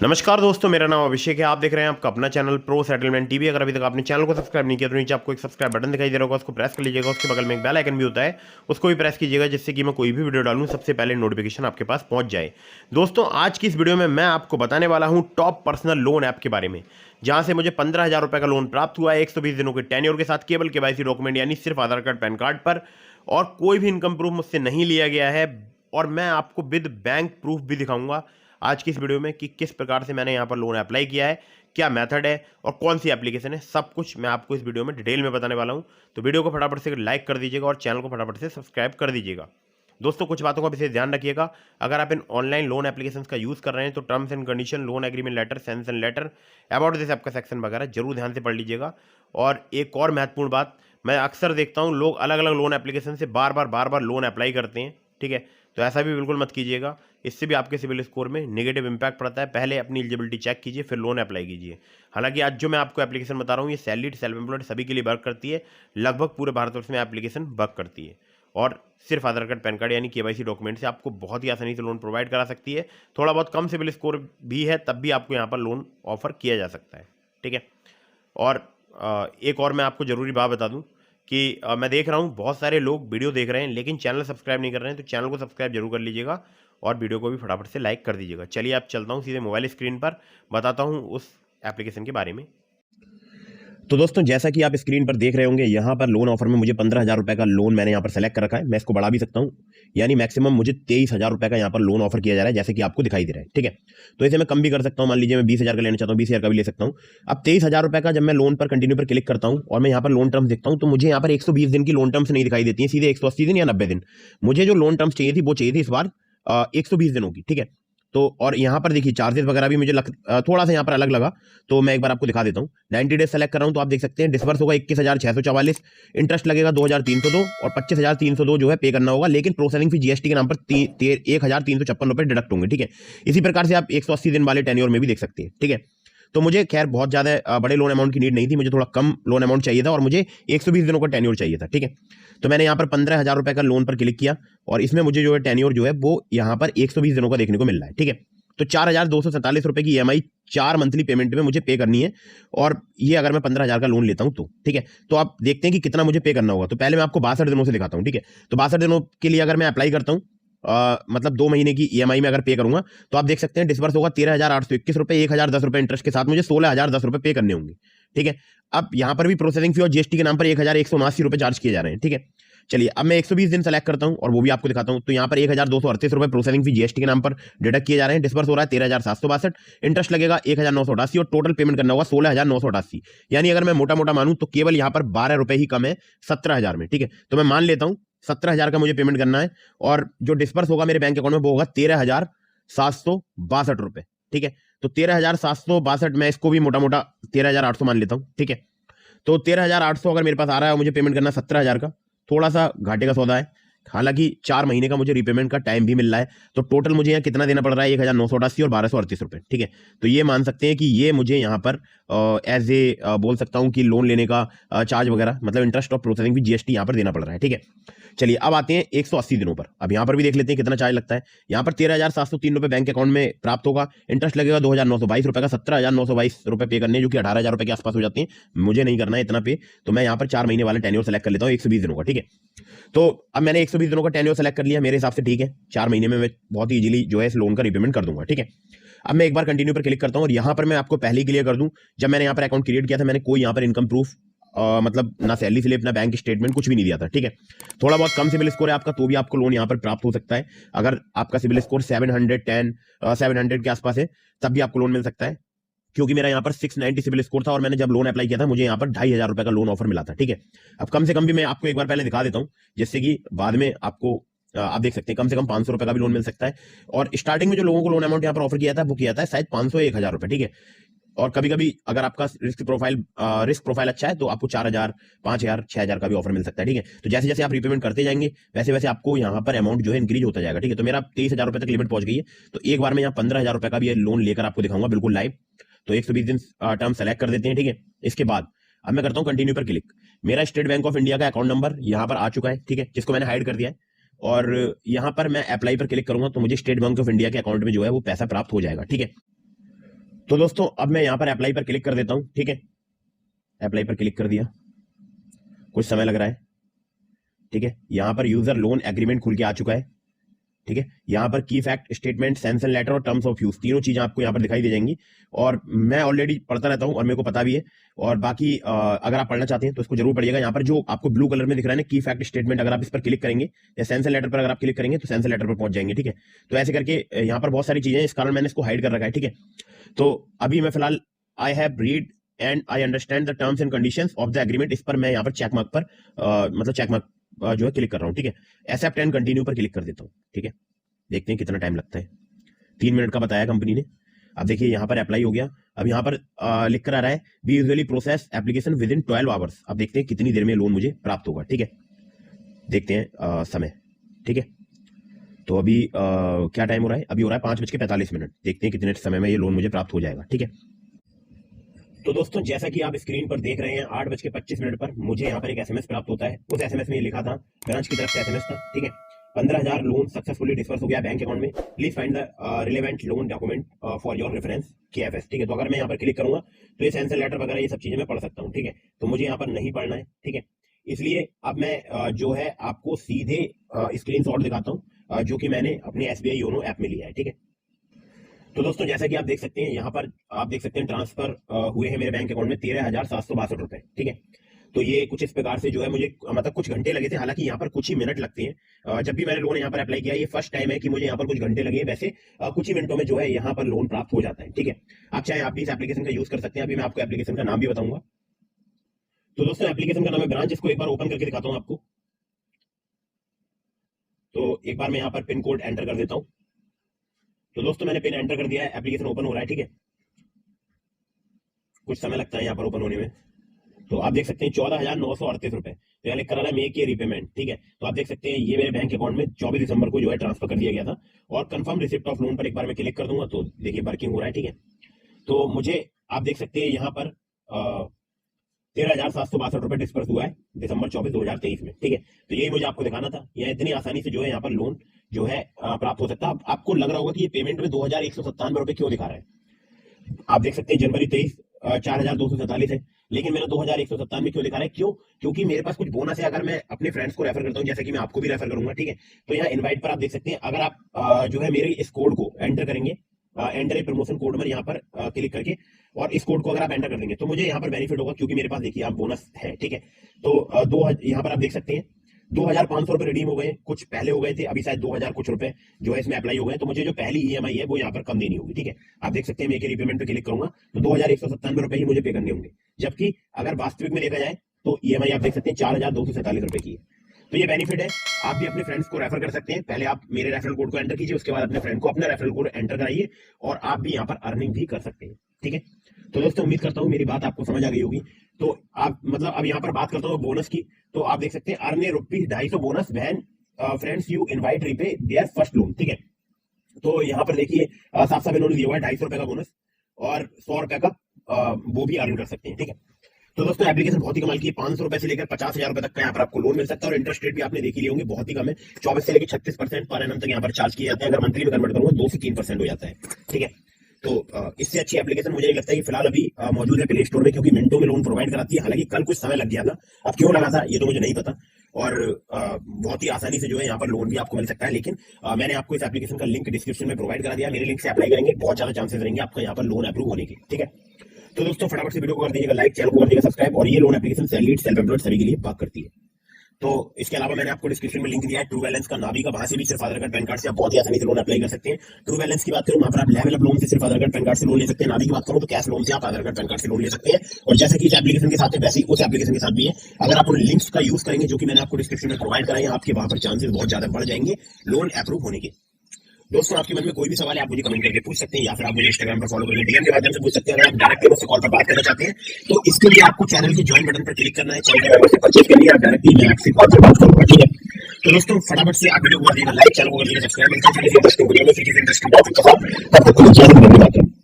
नमस्कार दोस्तों, मेरा नाम अभिषेक है। आप देख रहे हैं आपका अपना चैनल प्रो सेटलमेंट टीवी। अगर अभी तक आपने चैनल को सब्सक्राइब नहीं किया तो नीचे आपको एक सब्सक्राइब बटन दिखाई दे रहा होगा, उसको प्रेस कर लीजिएगा। उसके बगल में एक बेल आइकन भी होता है, उसको भी प्रेस कीजिएगा, जिससे कि मैं कोई भी वीडियो डालूं सबसे पहले नोटिफिकेशन आपके पास पहुंच जाए। दोस्तों, आज की इस वीडियो में मैं आपको बताने वाला हूं टॉप पर्सनल लोन ऐप के बारे में, जहां से मुझे 15,000 रुपये का लोन प्राप्त हुआ है 120 दिनों के टेन्योर के साथ, केवल केवाईसी डॉक्यूमेंट यानी सिर्फ आधार कार्ड पैन कार्ड पर, और कोई भी इनकम प्रूफ मुझसे नहीं लिया गया है। और मैं आपको विद बैंक प्रूफ भी दिखाऊंगा आज की इस वीडियो में कि किस प्रकार से मैंने यहाँ पर लोन अप्लाई किया है, क्या मेथड है और कौन सी एप्लीकेशन है। सब कुछ मैं आपको इस वीडियो में डिटेल में बताने वाला हूँ। तो वीडियो को फटाफट से लाइक कर दीजिएगा और चैनल को फटाफट से सब्सक्राइब कर दीजिएगा। दोस्तों, कुछ बातों का विशेष ध्यान रखिएगा। अगर आप इन ऑनलाइन लोन एप्लीकेशंस का यूज़ कर रहे हैं तो terms and condition, loan agreement letter, sanction letter, about this app का सेक्शन वगैरह जरूर ध्यान से पढ़ लीजिएगा। और एक और महत्वपूर्ण बात, मैं अक्सर देखता हूँ लोग अलग अलग लोन एप्लीकेशन से बार बार लोन अप्लाई करते हैं, ठीक है। तो ऐसा भी बिल्कुल मत कीजिएगा, इससे भी आपके सिविल स्कोर में नेगेटिव इंपैक्ट पड़ता है। पहले अपनी एलिजिबिलिटी चेक कीजिए, फिर लोन अप्लाई कीजिए। हालांकि आज जो मैं आपको एप्लीकेशन बता रहा हूँ ये सैलरीड, सेल्फ एम्प्लॉयड सभी के लिए वर्क करती है। लगभग पूरे भारतवर्ष में एप्लीकेशन वर्क करती है और सिर्फ आधार कार्ड पैन कार्ड यानी केवाईसी डॉक्यूमेंट से आपको बहुत ही आसानी से लोन प्रोवाइड करा सकती है। थोड़ा बहुत कम सिविल स्कोर भी है तब भी आपको यहाँ पर लोन ऑफर किया जा सकता है, ठीक है। और एक और मैं आपको ज़रूरी बात बता दूं कि मैं देख रहा हूं बहुत सारे लोग वीडियो देख रहे हैं लेकिन चैनल सब्सक्राइब नहीं कर रहे हैं, तो चैनल को सब्सक्राइब जरूर कर लीजिएगा और वीडियो को भी फटाफट से लाइक कर दीजिएगा। चलिए आप चलता हूं सीधे मोबाइल स्क्रीन पर, बताता हूं उस एप्लीकेशन के बारे में। तो दोस्तों, जैसा कि आप स्क्रीन पर देख रहे होंगे, यहाँ पर लोन ऑफर में मुझे 15,000 रुपये का लोन मैंने यहाँ पर सेलेक्ट कर रखा है। मैं इसको बढ़ा भी सकता हूँ, यानी मैक्सिमम मुझे 23,000 रुपये का यहाँ पर लोन ऑफर किया जा रहा है, जैसे कि आपको दिखाई दे रहा है, ठीक है। तो इसे मैं कम भी कर सकता हूँ, मान लीजिए मैं 20,000 का लेना चाहता हूँ, 20,000 का भी ले सकता हूँ। अब 23,000 रुपये का जब मैं लोन पर कंटिन्यू पर क्लिक करता हूँ और मैं यहाँ पर लोन टर्म्स देखता हूँ, तो मुझे यहाँ पर 120 दिन की लोन टर्म्स नहीं दिखाई देती है, सीधे 180 दिन या 90 दिन। मुझे जो लोन टर्म्स चाहिए थी वो चाहिए थी इस बार 120 दिनों की, ठीक है। तो और यहाँ पर देखिए चार्जेस वगैरह भी मुझे थोड़ा सा यहाँ पर अलग लगा, तो मैं एक बार आपको दिखा देता हूँ। 90 डेज सेलेक्ट कर रहा हूँ तो आप देख सकते हैं डिस्बर्स होगा 21,644, इंटरेस्ट लगेगा 2,302 और 25,302 जो है पे करना होगा, लेकिन प्रोसेसिंग फी जीएसटी के नाम पर 1,356 रुपये डिडक्ट होंगे, ठीक है। इसी प्रकार से आप 180 दिन वाले टेन्योर में भी देख सकते हैं, ठीक है। तो मुझे खैर बहुत ज़्यादा बड़े लोन अमाउंट की नीड नहीं थी, मुझे थोड़ा कम लोन अमाउंट चाहिए था और मुझे 120 दिनों का टेन्योर चाहिए था, ठीक है। तो मैंने यहाँ पर 15,000 रुपये का लोन पर क्लिक किया और इसमें मुझे जो है टेन्योर जो है वो यहाँ पर 120 दिनों का देखने को मिल रहा है, ठीक है। तो 4,247 रुपये की ईएमआई 4 मंथली पेमेंट में मुझे पे करनी है, और ये अगर मैं 15,000 का लोन लेता हूं तो, ठीक है। तो आप देखते हैं कि कितना मुझे पे करना होगा। तो पहले मैं आपको 62 दिनों से दिखाता हूं, ठीक है। तो 62 दिनों के लिए अगर मैं अप्लाई करता हूं, मतलब 2 महीने की ईएमआई में अगर पे करूंगा, तो आप देख सकते हैं डिस्बर्स होगा 13,821 रुपये, 1,010 रुपये इंटरेस्ट के साथ मुझे 16,010 रुपये पे करने होंगे, ठीक है। अब यहाँ पर भी प्रोसेसिंग फी और जीएसटी के नाम पर 1,179 रुपये चार्ज किए जा रहे हैं, ठीक है। चलिए अब मैं 120 दिन सेलेक्ट करता हूं और वो भी आपको दिखाता हूं। तो यहाँ पर 1,238 रुपये प्रोसेसिंग फी जीएसटी के नाम पर डिडक्ट किए जा रहे हैं। डिस्बर्स हो रहा है 13,762, इंटरेस्ट लगेगा 1,988 और टोटल पेमेंट करना होगा 16,988। यानी अगर मैं मोटा मोटा मानूं तो केवल यहाँ पर 12 रुपये ही कम है 17,000 में, ठीक है। तो मैं मान लेता हूं 17,000 का मुझे पेमेंट करना है और जो डिस्बर्स होगा मेरे बैंक अकाउंट में वो होगा 13,762 रुपये, ठीक है। तो 13,762, मैं इसको भी मोटा मोटा 13,800 मान लेता हूं, ठीक है। तो 13,800 अगर मेरे पास आ रहा है और मुझे पेमेंट करना 17,000 का, थोड़ा सा घाटे का सौदा है। हालांकि 4 महीने का मुझे रीपेमेंट का टाइम भी मिल रहा है, तो टोटल मुझे यहाँ कितना देना पड़ रहा है 1,988 और 1,238 रुपये, ठीक है। तो ये मान सकते हैं कि ये मुझे यहाँ पर एज ए बोल सकता हूँ कि लोन लेने का चार्ज वगैरह, मतलब इंटरेस्ट और प्रोसेसिंग भी जीएसटी यहाँ पर देना पड़ रहा है, ठीक है। चलिए अब आते हैं 180 दिनों पर। अब यहाँ पर भी देख लेते हैं कितना चार्ज लगता है। यहाँ पर 13,703 रुपये बैंक अकाउंट में प्राप्त होगा, इंटरेस्ट लगेगा 2,922 रुपये का, 17,922 रुपये पे करने, जो कि 18,000 रुपये के आसपास हो जाते हैं। मुझे नहीं करना है इतना पे, तो मैं यहाँ पर 4 महीने वाले टेन्योर सेलेक्ट कर लेता हूँ 120 दिनों का, ठीक है। तो अब मैंने 120 दिनों का टेन्योर सेलेक्ट कर लिया, मेरे हिसाब से ठीक है। 4 महीने में मैं बहुत ही इजीली जो है इस लोन का रीपेमेंट कर दूंगा, ठीक है। अब मैं एक बार कंटिन्यू पर क्लिक करता हूं और यहां पर मैं आपको पहले ही क्लियर कर दूं, जब मैंने यहां पर अकाउंट क्रिएट किया था मैंने कोई यहां पर इनकम प्रूफ, मतलब ना सैलरी स्लिप ना बैंक स्टेटमेंट कुछ भी नहीं दिया था, ठीक है। थोड़ा बहुत कम सिविल स्कोर है आपका तो भी आपको लोन यहां पर प्राप्त हो सकता है। अगर आपका सिविल स्कोर 700 के आसपास है तब भी आपको लोन मिल सकता है, क्योंकि मेरा यहाँ पर 690 सिविल स्कोर था और मैंने जब लोन अप्लाई किया था मुझे यहाँ पर 2,500 रुपए का लोन ऑफर मिला था, ठीक है। अब कम से कम भी मैं आपको एक बार पहले दिखा देता हूँ, जिससे कि बाद में आपको आप देख सकते हैं कम से कम 500 रुपए का भी लोन मिल सकता है। और स्टार्टिंग में जो लोगों को लोन अमाउंट यहाँ पर ऑफर किया था वो किया था शायद 500 या 1,000 रुपए, ठीक है। और कभी कभी अगर आपका रिस्क प्रोफाइल अच्छा है तो आपको 4,000, 5,000, 6,000 का भी ऑफर मिल सकता है, ठीक है। तो जैसे जैसे आप रीपेमेंट करते जाएंगे वैसे वैसे आपको यहाँ पर अमाउंट जो है इंक्रीज होता जाएगा, ठीक है। तो मेरा 23,000 रुपए तक लिमिट पहुंच गई है, तो एक बार मैं यहाँ 15,000 रुपए का भी लोन लेकर आपको दिखाऊंगा बिल्कुल लाइव। तो 120 दिन टर्म सेलेक्ट कर देते हैं, ठीक है। इसके बाद अब मैं करता हूं कंटिन्यू पर क्लिक। मेरा स्टेट बैंक ऑफ इंडिया का अकाउंट नंबर यहां पर आ चुका है, ठीक है, जिसको मैंने हाइड कर दिया है। और यहां पर मैं अप्लाई पर क्लिक करूंगा तो मुझे स्टेट बैंक ऑफ इंडिया के अकाउंट में जो है वो पैसा प्राप्त हो जाएगा, ठीक है। तो दोस्तों अब मैं यहाँ पर अप्लाई पर क्लिक कर देता हूँ, ठीक है। अप्लाई पर क्लिक कर दिया, कुछ समय लग रहा है, ठीक है। यहाँ पर यूजर लोन एग्रीमेंट खुल के आ चुका है, ठीक है। यहाँ पर की फैक्ट स्टेटमेंट, सैंक्शन लेटर और टर्म्स ऑफ यूज, तीनों चीजें आपको यहाँ पर दिखाई दे जाएंगी। और मैं ऑलरेडी पढ़ता रहता हूँ और मेरे को पता भी है। और बाकी अगर आप पढ़ना चाहते हैं तो इसको जरूर पढ़िएगा। यहाँ पर जो आपको ब्लू कलर में दिख रहा है ना की फैक्ट स्टेटमेंट, अगर आप इस पर क्लिक करेंगे या सैंक्शन लेटर पर अगर आप क्लिक करेंगे तो सैंक्शन लेटर पर पहुंच जाएंगे, ठीक है। तो ऐसे करके यहाँ पर बहुत सारी चीजें, इस कारण मैंने इसको हाइड कर रखा है, ठीक है। तो अभी मैं फिलहाल I have read and I understand the terms and conditions of the agreement, इस पर मैं यहाँ पर चेक मार्क पर मतलब चेक मार्क जो है क्लिक कर रहा हूँ, ठीक है। एक्सेप्ट एंड कंटिन्यू पर क्लिक कर देता हूँ, ठीक है। देखते हैं कितना टाइम लगता है। 3 मिनट का बताया कंपनी ने। अब देखिए यहाँ पर अप्लाई हो गया। अब यहाँ पर लिख कर आ रहा है we usually process application within 12 hours. अब देखते हैं कितनी देर में लोन मुझे प्राप्त होगा, ठीक है। देखते हैं समय, ठीक है। तो अभी क्या टाइम हो रहा है? अभी हो रहा है 5:45। देखते हैं कितने समय में ये लोन मुझे प्राप्त हो जाएगा, ठीक है। तो दोस्तों जैसा कि आप स्क्रीन पर देख रहे हैं 8:25 पर मुझे यहाँ पर एक एसएमएस प्राप्त होता है। उस एसएमएस में ये लिखा था, ब्रांच की तरफ से एसएमएस था, ठीक है। 15,000 लोन सक्सेसफुली डिस्पर्स हो गया बैंक अकाउंट में, please find the relevant loan document for your reference KFS, ठीक है। तो अगर मैं यहाँ पर क्लिक करूंगा तो ये सैंक्शन लेटर वगैरह ये सब चीजें मैं पढ़ सकता हूँ, ठीक है। तो मुझे यहाँ पर नहीं पढ़ना है, ठीक है। इसलिए अब मैं जो है आपको सीधे स्क्रीनशॉट दिखाता हूँ जो कि मैंने अपने SBI योनो ऐप में लिया है, ठीक है। तो दोस्तों जैसा कि आप देख सकते हैं यहाँ पर आप देख सकते हैं ट्रांसफर हुए हैं मेरे बैंक अकाउंट में 13,762 रुपए, ठीक है। तो ये कुछ इस प्रकार से जो है मुझे मतलब कुछ घंटे लगे थे, हालांकि यहाँ पर कुछ ही मिनट लगते हैं। जब भी मैंने लोन यहाँ पर अप्लाई किया, ये फर्स्ट टाइम है कि मुझे यहाँ पर कुछ घंटे लगे। वैसे कुछ ही मिनटों में जो है यहाँ पर लोन प्राप्त हो जाता है, ठीक है। आप चाहे आप भी इस एप्लीकेशन का यूज कर सकते हैं। अभी मैं आपको एप्लीकेशन का नाम भी बताऊंगा। तो दोस्तों एप्लीकेशन का नाम है ब्रांच, इसको एक बार ओपन करके दिखाता हूँ आपको। तो एक बार मैं यहाँ पर पिन कोड एंटर कर देता हूँ। तो दोस्तों मैंने पिन एंटर कर दिया है, एप्लीकेशन ओपन हो रहा है, ठीक है। कुछ समय लगता है यहाँ पर ओपन होने में। तो आप देख सकते हैं 14,938 रुपए, तो यहाँ लिख कर रहा है मेक ए रीपेमेंट, ठीक है। तो आप देख सकते हैं ये मेरे बैंक अकाउंट में 24 दिसंबर को जो है ट्रांसफर कर दिया गया था। और कंफर्म रिसिप्ट ऑफ लोन पर एक बार मैं क्लिक कर दूंगा तो देखिए वर्किंग हो रहा है, ठीक है। तो मुझे आप देख सकते हैं यहाँ पर 13,762 रुपए डिस्पर्स हुआ है दिसंबर 24, 2023 में, ठीक है। तो यही मुझे आपको दिखाना था। यह इतनी आसानी से जो है यहाँ पर लोन जो है प्राप्त हो सकता है। आपको लग रहा होगा कि ये पेमेंट में 2,197 रुपए क्यों दिखा रहा है। आप देख सकते हैं जनवरी 23 4,247 है, लेकिन मेरा 2,197 क्यों दिखा रहा है? क्यों? क्योंकि मेरे पास कुछ बोनस है। अगर मैं अपने फ्रेंड्स को रेफर करता हूं, जैसे कि मैं आपको भी रेफर करूंगा, ठीक है। तो यहाँ इनवाइट पर आप देख सकते हैं, अगर आप जो है मेरे इस कोड को एंटर करेंगे, एंटर ए प्रमोशन कोड में यहाँ पर क्लिक करके, और इस कोड को अगर आप एंटर कर देंगे तो मुझे यहाँ पर बेनिफिट होगा, क्योंकि मेरे पास देखिए आप बोनस है, ठीक है। तो यहाँ पर आप देख सकते हैं 2,500 रुपए रिडीम हो गए, कुछ पहले हो गए थे, अभी शायद 2,000 कुछ रुपए जो है इसमें अप्लाई हो गए। तो मुझे जो पहली EMI है वो यहाँ पर कम देनी होगी, ठीक है। आप देख सकते हैं मेक रीपेमेंट पे क्लिक करूंगा तो 2,197 रुपए ही मुझे पे करने होंगे, जबकि अगर वास्तविक में देखा जाए तो EMI आप देख सकते हैं 4,247 रुपए की है। तो ये बेनिफिट है। आप भी अपने फ्रेंड्स को रेफर कर सकते हैं। पहले आप मेरे रेफरल कोड को एंटर कीजिए, उसके बाद अपने फ्रेंड को अपना रेफरल कोड एंटर कराइए और आप भी यहाँ पर अर्निंग भी कर सकते हैं, ठीक है। तो दोस्तों उम्मीद करता हूँ मेरी बात आपको समझ आ गई होगी। तो आप मतलब अब यहाँ पर बात करता हूँ बोनस की। तो आप देख सकते हैं earn ₹250 bonus when friends you invite repay their first loan, ठीक है। तो यहाँ पर देखिए साफ साफ इन्होंने दिया हुआ है 250 रुपए का बोनस और 100 रुपए का वो भी अर्न कर सकते हैं, ठीक है। तो दोस्तों एप्लीकेशन बहुत ही कमाल की है। 500 रुपए से लेकर 50,000 रुपए तक का यहाँ पर आपको लोन मिल सकता है। और इंटरेस्ट रेट भी आपने देख ही लिए होंगे, बहुत ही कम है। 24 से लेकर 36% पर एनम तक यहाँ पर चार्ज किए जाते हैं। अगर मंथली में कन्वर्ट करूंगा 2 से 3% हो जाता है, ठीक है। तो इससे अच्छी एप्लीकेशन मुझे नहीं लगता है कि फिलहाल अभी मौजूद है प्ले स्टोर में, क्योंकि मिनटों में लोन प्रोवाइड कराती है। हालांकि कल कुछ समय लग गया था, अब क्यों लगा था ये तो मुझे नहीं पता। और बहुत ही आसानी से जो है यहाँ पर लोन भी आपको मिल सकता है। लेकिन मैंने आपको इस एप्लीकेशन का लिंक डिस्क्रिप्शन में प्रोवाइड करा दिया। मेरे लिंक से अप्लाई करेंगे, बहुत ज्यादा चांसेस रहेंगे आपका यहाँ पर लोन अप्रूव होने के, ठीक है। तो दोस्तों फटाफट से वीडियो को कर दीजिएगा लाइक, चैनल को कर दीजिएगा सब्सक्राइब। और ये loan application salaried, self employed सभी के लिए बात करती है। तो इसके अलावा मैंने आपको डिस्क्रिप्शन में लिंक दिया है ट्रू बैलेंस का, नावी का, वहां से भी सिर्फ आधार कार्ड पैन कार्ड से आप बहुत ही आसानी से लोन अप्लाई कर सकते हैं। ट्रू बैलेंस की बात करूं, वहां पर आप लेवल अप लोन से सिर्फ आधार कार्ड पैन कार्ड से लोन ले सकते हैं। नावी की बात करूं तो कैश लोन से आप आधार कार्ड पैन कार्ड से लोन ले सकते हैं। और जैसे कि इस एप्लीकेशन के साथ है वैसे ही उस एप्लीकेशन के साथ भी है। अगर आप उन लिंक्स का यूज करेंगे जो कि मैंने आपको डिस्क्रिप्शन में प्रोवाइड कराए, आपके वहां पर चांसेस बहुत ज्यादा बढ़ जाएंगे लोन अप्रूव होने के। दोस्तों आपके मन में कोई भी सवाल है आप मुझे कमेंट करके पूछ सकते हैं, या फिर आप मुझे इंस्टाग्राम पर फॉलो करके DM के माध्यम से पूछ सकते हैं। अगर आप डायरेक्टली मुझसे कॉल पर बात करना चाहते हैं तो इसके लिए आपको चैनल के ज्वाइन बटन पर क्लिक करना है। चैनल के मेंबरशिप परचेज के लिए आप डायरेक्टली मैं आपसे कॉल पर बात करूंगा, ठीक है। तो दोस्तों फटाफट से आप वीडियो को कर दीजिएगा लाइक, चैनल को कर दीजिएगा सब्सक्राइब। मिलते हैं इंटरेस्टिंग वीडियो में, फिर किसी इंटरेस्टिंग टॉपिक के साथ। तब तक के लिए जय हिंद, वंदे मातरम।